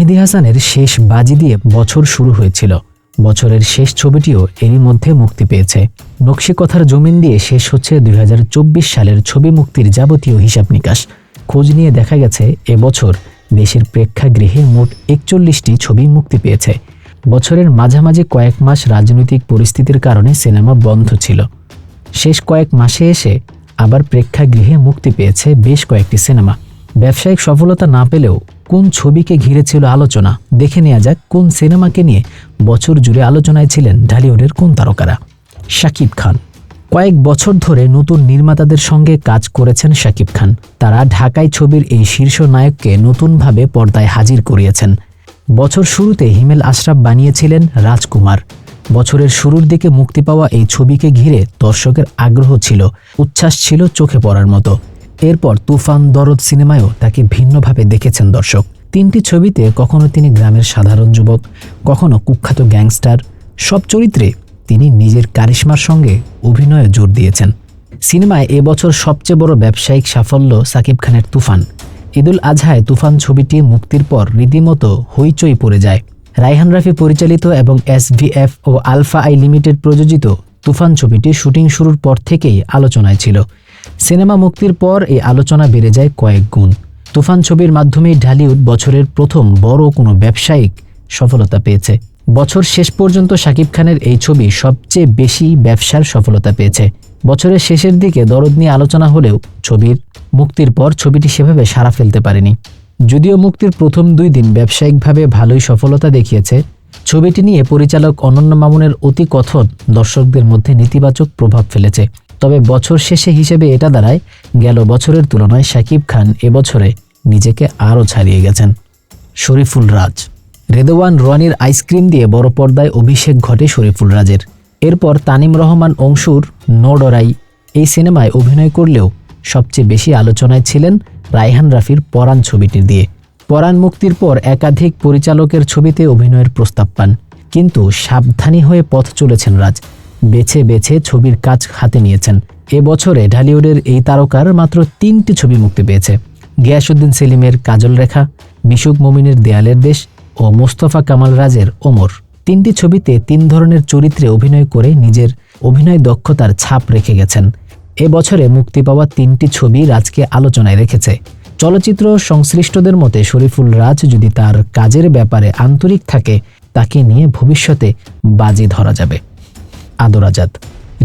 মেহেদী হাসানের শেষ বাজি দিয়ে বছর শুরু হয়েছিল। বছরের শেষ ছবিটিও এরই মধ্যে মুক্তি পেয়েছে। নকশি কথার জমিন দিয়ে শেষ হচ্ছে 2024 সালের ছবি মুক্তির যাবতীয় হিসাব নিকাশ। খোঁজ নিয়ে দেখা গেছে এবছর দেশের প্রেক্ষাগৃহে মোট 41টি ছবি মুক্তি পেয়েছে। বছরের মাঝামাঝি কয়েক মাস রাজনৈতিক পরিস্থিতির কারণে সিনেমা বন্ধ ছিল। শেষ কয়েক মাসে এসে আবার প্রেক্ষাগৃহে মুক্তি পেয়েছে বেশ কয়েকটি সিনেমা। ব্যবসায়িক সফলতা না পেলেও কোন ছবিকে ঘিরে ছিল আলোচনা, দেখে নেওয়া যাক কোন সিনেমাকে নিয়ে বছর জুড়ে আলোচনায় ছিলেন ঢালিউডের কোন তারকারা। শাকিব খান। কয়েক বছর ধরে নতুন নির্মাতাদের সঙ্গে কাজ করেছেন শাকিব খান। তারা ঢাকাই ছবির এই শীর্ষ নায়ককে নতুনভাবে পর্দায় হাজির করিয়েছেন। বছর শুরুতে হিমেল আশরাফ বানিয়েছিলেন রাজকুমার। বছরের শুরুর দিকে মুক্তি পাওয়া এই ছবিকে ঘিরে দর্শকের আগ্রহ ছিল, উচ্ছ্বাস ছিল চোখে পড়ার মতো। এরপর তুফান, দরদ সিনেমায়ও তাকে ভিন্নভাবে দেখেছেন দর্শক। 3টি ছবিতে কখনো তিনি গ্রামের সাধারণ যুবক, কখনো কুখ্যাত গ্যাংস্টার। সব চরিত্রে তিনি নিজের কারিশমার সঙ্গে অভিনয়ে জোর দিয়েছেন। সিনেমায় এবছর সবচেয়ে বড় ব্যবসায়িক সাফল্য সাকিব খানের তুফান। ঈদুল আজহায় তুফান ছবিটি মুক্তির পর রীতিমতো হইচই পড়ে যায়। রায়হান রাফি পরিচালিত এবং SVF ও আলফা আই লিমিটেড প্রযোজিত তুফান ছবিটি শুটিং শুরুর পর থেকেই আলোচনায় ছিল। সিনেমা মুক্তির পর এই আলোচনা বেড়ে যায় কয়েক গুণ। তুফান ছবির মাধ্যমেই ঢালিউড বছরের প্রথম বড় কোনো ব্যবসায়িক সফলতা পেয়েছে। বছর শেষ পর্যন্ত শাকিব খানের এই ছবি সবচেয়ে বেশি ব্যবসার সফলতা পেয়েছে। বছরের শেষের দিকে দরদ নিয়ে আলোচনা হলেও ছবির মুক্তির পর ছবিটি সেভাবে সাড়া ফেলতে পারেনি। যদিও মুক্তির প্রথম 2 দিন ব্যবসায়িকভাবে ভালোই সফলতা দেখিয়েছে, ছবিটি নিয়ে পরিচালক অনন্য মামুনের অতি কথন দর্শকদের মধ্যে নেতিবাচক প্রভাব ফেলেছে। তবে বছর শেষে হিসেবে এটা দাঁড়ায় গেল বছরের তুলনায় শাকিব খান এবছরে নিজেকে আরও ছাড়িয়ে গেছেন। শরীফুল রাজ। রেদওয়ান রনির আইসক্রিম দিয়ে বড় পর্দায় অভিষেক ঘটে শরীফুল রাজের। এরপর তানিম রহমান অংশুর নো ডরাই এই সিনেমায় অভিনয় করলেও সবচেয়ে বেশি আলোচনায় ছিলেন রায়হান রাফির পরাণ ছবিটি দিয়ে। পরাণ মুক্তির পর একাধিক পরিচালকের ছবিতে অভিনয়ের প্রস্তাব পান, কিন্তু সাবধানী হয়ে পথ চলেছেন রাজ। বেছে বেছে ছবির কাজ হাতে নিয়েছেন। এবছরে ঢালিউডের এই তারকার মাত্র 3টি ছবি মুক্তি পেয়েছে। গিয়াসউদ্দিন সেলিমের কাজল রেখা, মিশুক মমিনের দেয়ালের দেশ ও মোস্তফা কামাল রাজের ওমর। 3টি ছবিতে 3 ধরনের চরিত্রে অভিনয় করে নিজের অভিনয় দক্ষতার ছাপ রেখে গেছেন। এবছরে মুক্তি পাওয়া 3টি ছবি রাজকে আলোচনায় রেখেছে। চলচ্চিত্র সংশ্লিষ্টদের মতে শরীফুল রাজ যদি তার কাজের ব্যাপারে আন্তরিক থাকে, তাকে নিয়ে ভবিষ্যতে বাজি ধরা যাবে। আদর আজাদ।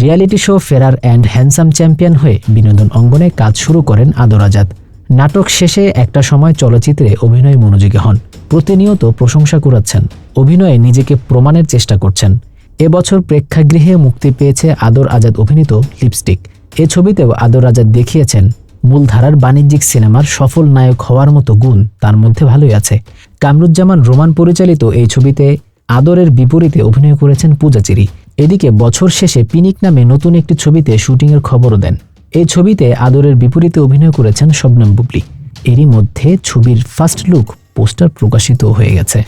রিয়ালিটি শো ফেরার অ্যান্ড হ্যান্ডসাম চ্যাম্পিয়ন হয়ে বিনোদন অঙ্গনে কাজ শুরু করেন আদর আজাদ। নাটক শেষে একটা সময় চলচ্চিত্রে অভিনয় মনোযোগী হন। প্রতিনিয়ত প্রশংসা কুড়াচ্ছেন, অভিনয়ে নিজেকে প্রমাণের চেষ্টা করছেন। এবছর প্রেক্ষাগৃহে মুক্তি পেয়েছে আদর আজাদ অভিনীত লিপস্টিক। এ ছবিতেও আদর আজাদ দেখিয়েছেন মূলধারার বাণিজ্যিক সিনেমার সফল নায়ক হওয়ার মতো গুণ তার মধ্যে ভালোই আছে। কামরুজ্জামান রোমান পরিচালিত এই ছবিতে আদরের বিপরীতে অভিনয় করেছেন পূজা চেরি। এদিকে বছর শেষে পিনিক নামে নতুন একটি ছবিতে শুটিংয়ের খবরও দেন। এই ছবিতে আদরের বিপরীতে অভিনয় করেছেন শবনম বুবলি। এরই মধ্যে ছবির ফার্স্ট লুক পোস্টার প্রকাশিত হয়ে গেছে।